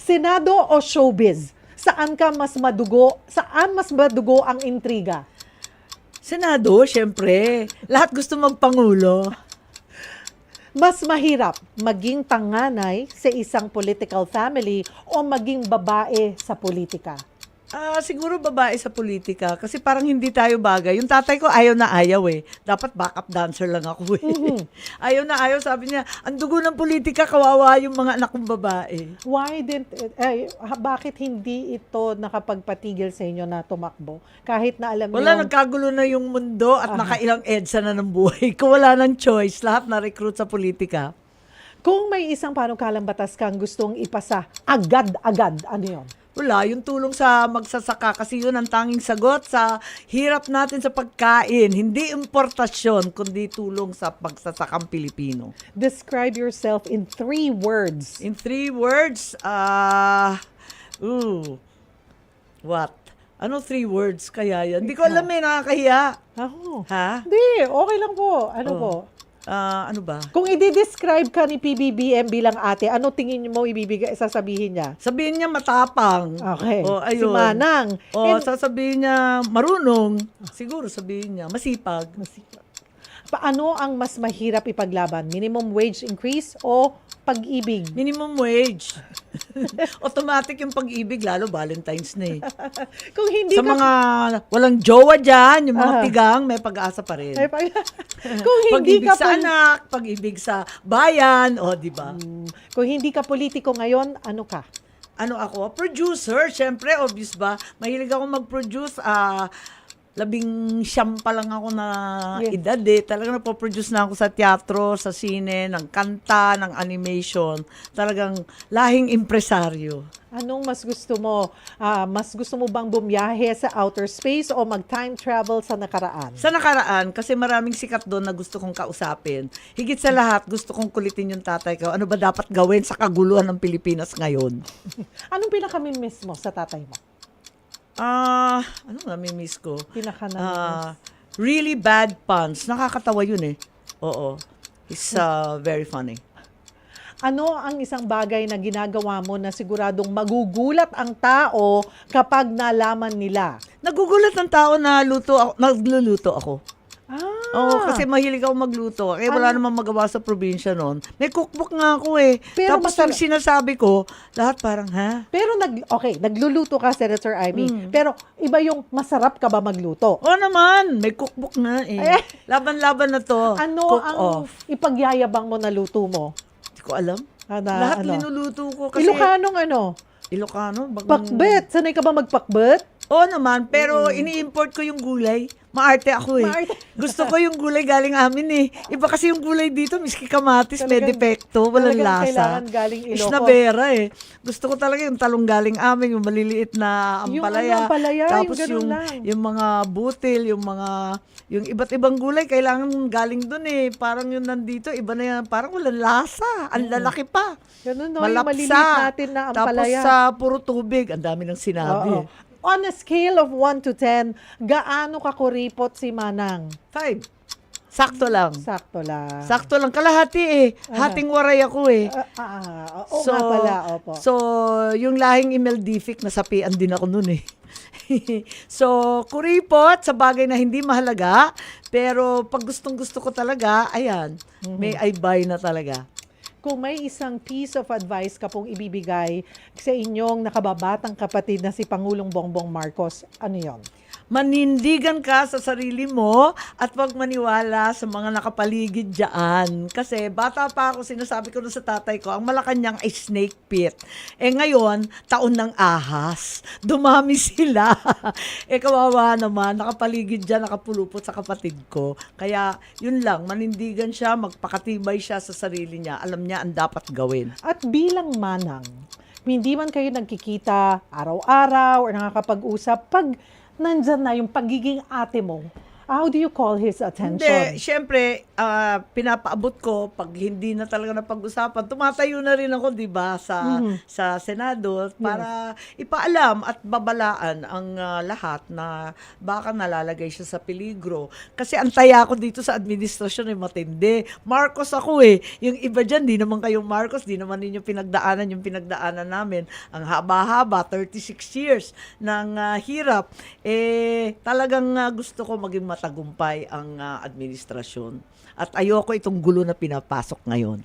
Senado o showbiz? Saan mas madugo ang intriga? Senado, syempre. Lahat gusto magpangulo. Mas mahirap maging panganay sa isang political family o maging babae sa politika? Siguro babae sa politika kasi parang hindi tayo bagay. Yung tatay ko ayaw na ayaw eh. Dapat backup dancer lang ako eh. Ayaw na ayaw, sabi niya, ang dugo ng politika, kawawa yung mga anak kong babae. Bakit hindi ito nakapagpatigil sa inyo na tumakbo? Kahit na alam Wala, niyo, nagkagulo na yung mundo at nakailang EDSA na ng buhay ko. Wala ng choice. Lahat na-recruit sa politika. kung may isang panukalang batas kang gustong ipasa, agad-agad, ano yun? Wala, yung tulong sa magsasaka kasi yun ang tanging sagot sa hirap natin sa pagkain. Hindi importasyon, kundi tulong sa pagsasakang Pilipino. Describe yourself in 3 words. In 3 words, what? Ano 3 words kaya yan? Hindi ko alam eh, nakakahiya. Ako. Ha? Hindi, okay lang po. Ano po? Ano ba? Kung i-describe ka ni PBBM bilang ate, ano tingin mo sasabihin niya? Sabihin niya matapang. Okay. O, Si ayun. Manang. Sasabihin niya marunong. Siguro sabihin niya masipag. Paano ang mas mahirap ipaglaban? Minimum wage increase o pag-ibig? Minimum wage. Automatic yung pag-ibig, lalo Valentine's na eh. Kung hindi Sa ka... mga walang jowa dyan, yung mga tigang, may pag-asa pa rin. Kung hindi Pag-ibig ka sa anak, pag-ibig sa bayan, o di ba? Kung hindi ka politiko ngayon, ano ka? Ano ako? Producer, syempre, obvious ba? Mahilig ako mag-produce, 19 pa lang ako na Yes. edad eh. Talagang nagpo-produce na ako sa teatro, sa sine, ng kanta, ng animation. Talagang lahing impresaryo. Anong mas gusto mo? Mas gusto mo bang bumiyahe sa outer space o mag-time travel sa nakaraan? Sa nakaraan, kasi maraming sikat doon na gusto kong kausapin. Higit sa lahat, gusto kong kulitin yung tatay ko. Ano ba dapat gawin sa kaguluhan ng Pilipinas ngayon? Anong pinaka-miss mo sa tatay mo? Ano nami-miss ko? Pinaka-miss. Really bad puns. Nakakatawa yun eh. Oo. It's very funny. Ano ang isang bagay na ginagawa mo na siguradong magugulat ang tao kapag nalaman nila? Nagugulat ng tao na nagluluto ako. Oo, kasi mahilig ako magluto. Eh, wala namang magawa sa probinsya noon. May cookbook nga ako eh. Pero Tapos yung sinasabi ko, lahat parang, ha? Pero nagluluto ka, Senator Amy. Pero iba yung masarap ka ba magluto? Oo naman, may cookbook nga eh. Laban-laban na to. Ano Cook ang off. ipagyayabang mo na luto mo? Hindi ko alam. Lahat linuluto ko kasi. Ilocanong ano? Ilocano? Pakbet. Sanay ka ba magpakbet? Oo naman, pero ini-import ko yung gulay. Maarte ako eh. Maarte. Gusto ko yung gulay galing amin eh. Iba kasi yung gulay dito, miski kamatis, may depekto, walang talagang lasa. kailangan galing Ilocos. Isnabera eh. Gusto ko talaga yung talong galing amin, yung maliliit na ampalaya. Yung ampalaya, Tapos yung ganun lang. yung mga butil, yung iba't ibang gulay, kailangan galing dun eh. Parang yung nandito, iba na yan. Parang walang lasa. Ang lalaki pa. Ganun no, yung Malapsa. maliliit natin na ampalaya. Tapos sa puro tubig, ang dami ng sinabi. Oo. On a scale of 1 to 10, gaano ka kuripot si Manang? 5. Sakto lang. Sakto lang. Sakto lang. Kalahati eh. Hating waray ako eh. Oo nga pala, opo. So, yung lahing Imeldific, nasapian din ako nun eh. So, kuripot sa bagay na hindi mahalaga, pero pag gustong-gusto ko talaga, ayan, may I buy na talaga. Kung may isang piece of advice ka pong ibibigay sa inyong nakababatang kapatid na si Pangulong Bongbong Marcos, ano yon? Manindigan ka sa sarili mo at wag maniwala sa mga nakapaligid dyan. Kasi bata pa ako, sinasabi ko sa tatay ko, ang Malacanang ay snake pit. Eh ngayon, taon ng ahas. Dumami sila. Kawawa naman, nakapaligid dyan, nakapulupot sa kapatid ko. Kaya yun lang, manindigan siya, magpakatibay siya sa sarili niya. Alam niya ang dapat gawin. At bilang Manang, hindi man kayo nagkikita araw-araw or nakakapag-usap, pag nandyan na yung pagiging ate mo, how do you call his attention? Hindi, syempre, pinapaabot ko pag hindi na talaga napag-usapan. Tumatayo na rin ako, 'di ba, sa Senado para ipaalam at babalaan ang lahat na baka nalalagay siya sa peligro. Kasi ang taya ko dito sa administrasyon ay matindi. Marcos ako eh. Yung iba diyan, di naman kayong Marcos, di naman ninyo pinagdaanan yung pinagdaanan namin. Ang haba-haba, 36 years ng hirap. Talagang gusto ko maging matagumpay ang administrasyon. At ayoko itong gulo na pinapasok ngayon.